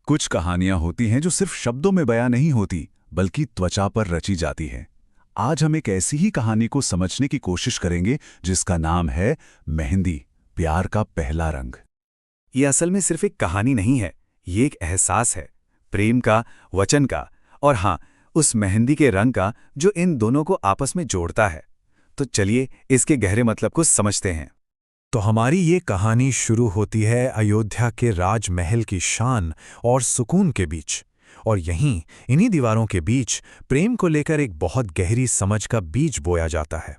कुछ कहानियां होती हैं जो सिर्फ शब्दों में बयां नहीं होती, बल्कि त्वचा पर रची जाती हैं। आज हम एक ऐसी ही कहानी को समझने की कोशिश करेंगे जिसका नाम है मेहंदी, प्यार का पहला रंग। ये असल में सिर्फ एक कहानी नहीं है, ये एक एहसास है, प्रेम का, वचन का और हाँ, उस मेहंदी के रंग का जो इन दोनों को आपस में जोड़ता है। तो चलिए इसके गहरे मतलब को समझते हैं। तो हमारी ये कहानी शुरू होती है अयोध्या के राजमहल की शान और सुकून के बीच, और यहीं इन्हीं दीवारों के बीच प्रेम को लेकर एक बहुत गहरी समझ का बीज बोया जाता है।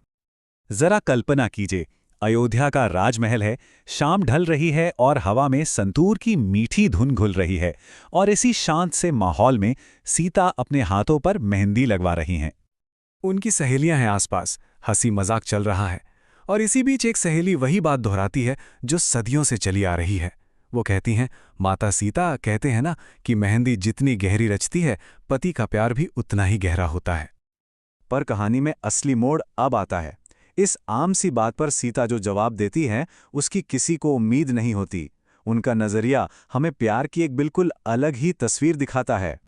जरा कल्पना कीजिए, अयोध्या का राजमहल है, शाम ढल रही है और हवा में संतूर की मीठी धुन घुल रही है, और इसी शांत से माहौल में सीता अपने हाथों पर मेहंदी लगवा रही हैं। उनकी सहेलियां हैं आसपास, हंसी मजाक चल रहा है, और इसी बीच एक सहेली वही बात दोहराती है जो सदियों से चली आ रही है। वो कहती हैं, माता सीता कहते हैं ना कि मेहंदी जितनी गहरी रचती है, पति का प्यार भी उतना ही गहरा होता है। पर कहानी में असली मोड़ अब आता है। इस आम सी बात पर सीता जो जवाब देती हैं, उसकी किसी को उम्मीद नहीं होती। उनका नजरिया हमें प्यार की एक बिल्कुल अलग ही तस्वीर दिखाता है।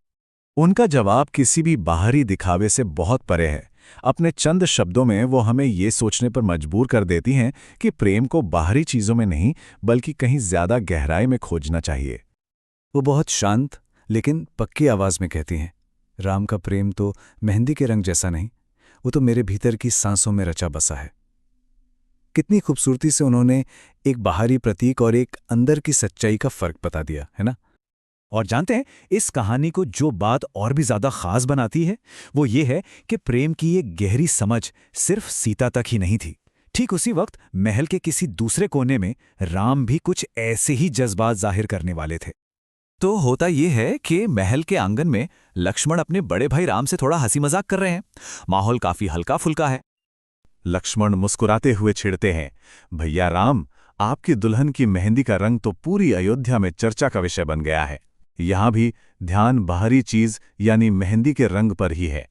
उनका जवाब किसी भी बाहरी दिखावे से बहुत परे है। अपने चंद शब्दों में वो हमें ये सोचने पर मजबूर कर देती हैं कि प्रेम को बाहरी चीज़ों में नहीं, बल्कि कहीं ज़्यादा गहराई में खोजना चाहिए। वो बहुत शांत लेकिन पक्की आवाज़ में कहती हैं, राम का प्रेम तो मेहंदी के रंग जैसा नहीं, वो तो मेरे भीतर की सांसों में रचा बसा है। कितनी खूबसूरती से उन्होंने एक बाहरी प्रतीक और एक अंदर की सच्चाई का फर्क बता दिया, है ना? और जानते हैं, इस कहानी को जो बात और भी ज्यादा खास बनाती है, वो ये है कि प्रेम की ये गहरी समझ सिर्फ सीता तक ही नहीं थी। ठीक उसी वक्त महल के किसी दूसरे कोने में राम भी कुछ ऐसे ही जज्बात जाहिर करने वाले थे। तो होता ये है कि महल के आंगन में लक्ष्मण अपने बड़े भाई राम से थोड़ा हंसी मजाक कर रहे हैं। माहौल काफी हल्का फुल्का है। लक्ष्मण मुस्कुराते हुए छिड़ते हैं, भैया राम, आपकी दुल्हन की मेहंदी का रंग तो पूरी अयोध्या में चर्चा का विषय बन गया है। यहां भी ध्यान बाहरी चीज यानी मेहंदी के रंग पर ही है।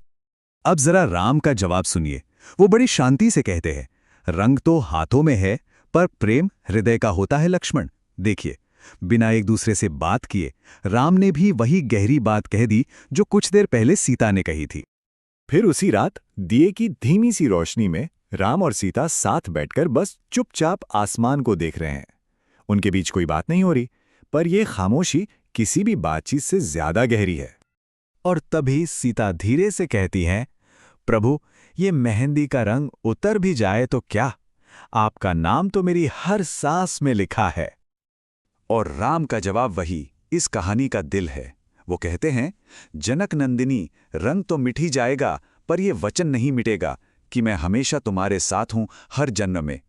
अब जरा राम का जवाब सुनिए। वो बड़ी शांति से कहते हैं, रंग तो हाथों में है, पर प्रेम हृदय का होता है लक्ष्मण। देखिए, बिना एक दूसरे से बात किए राम ने भी वही गहरी बात कह दी जो कुछ देर पहले सीता ने कही थी। फिर उसी रात दिए की धीमी सी रोशनी में राम और सीता साथ बैठकर बस चुपचाप आसमान को देख रहे हैं। उनके बीच कोई बात नहीं हो रही, पर यह खामोशी किसी भी बातचीत से ज्यादा गहरी है। और तभी सीता धीरे से कहती हैं, प्रभु, ये मेहंदी का रंग उतर भी जाए तो क्या, आपका नाम तो मेरी हर सांस में लिखा है। और राम का जवाब वही इस कहानी का दिल है। वो कहते हैं, जनक नंदिनी, रंग तो मिट ही जाएगा, पर यह वचन नहीं मिटेगा कि मैं हमेशा तुम्हारे साथ हूं हर जन्म में।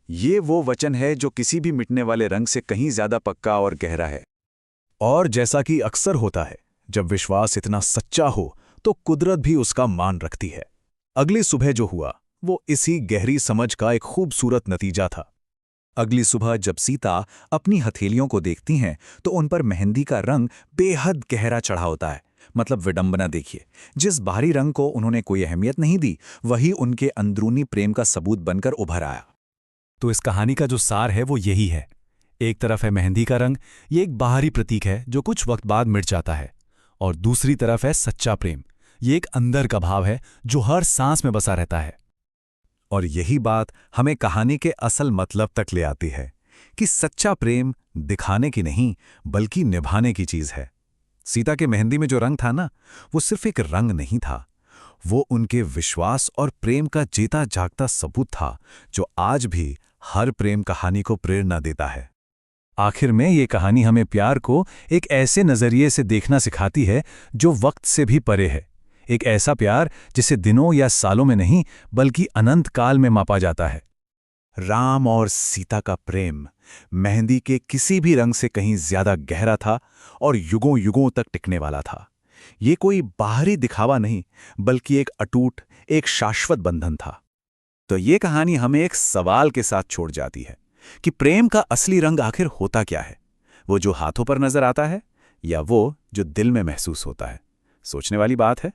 ये वो वचन है जो किसी भी मिटने वाले रंग से कहीं ज्यादा पक्का और गहरा है। और जैसा कि अक्सर होता है, जब विश्वास इतना सच्चा हो तो कुदरत भी उसका मान रखती है। अगली सुबह जो हुआ वो इसी गहरी समझ का एक खूबसूरत नतीजा था। अगली सुबह जब सीता अपनी हथेलियों को देखती हैं तो उन पर मेहंदी का रंग बेहद गहरा चढ़ा होता है। मतलब विडंबना देखिए, जिस बाहरी रंग को उन्होंने कोई अहमियत नहीं दी, वही उनके अंदरूनी प्रेम का सबूत बनकर उभर आया। तो इस कहानी का जो सार है वो यही है। एक तरफ है मेहंदी का रंग, ये एक बाहरी प्रतीक है जो कुछ वक्त बाद मिट जाता है, और दूसरी तरफ है सच्चा प्रेम, ये एक अंदर का भाव है जो हर सांस में बसा रहता है। और यही बात हमें कहानी के असल मतलब तक ले आती है कि सच्चा प्रेम दिखाने की नहीं, बल्कि निभाने की चीज है। सीता के मेहंदी में जो रंग था ना, वो सिर्फ एक रंग नहीं था, वो उनके विश्वास और प्रेम का जीता जागता सबूत था जो आज भी हर प्रेम कहानी को प्रेरणा देता है। आखिर में ये कहानी हमें प्यार को एक ऐसे नजरिए से देखना सिखाती है जो वक्त से भी परे है। एक ऐसा प्यार जिसे दिनों या सालों में नहीं, बल्कि अनंत काल में मापा जाता है। राम और सीता का प्रेम मेहंदी के किसी भी रंग से कहीं ज्यादा गहरा था और युगों युगों तक टिकने वाला था। ये कोई बाहरी दिखावा नहीं, बल्कि एक अटूट, एक शाश्वत बंधन था। तो ये कहानी हमें एक सवाल के साथ छोड़ जाती है कि प्रेम का असली रंग आखिर होता क्या है? वो जो हाथों पर नजर आता है, या वो जो दिल में महसूस होता है? सोचने वाली बात है।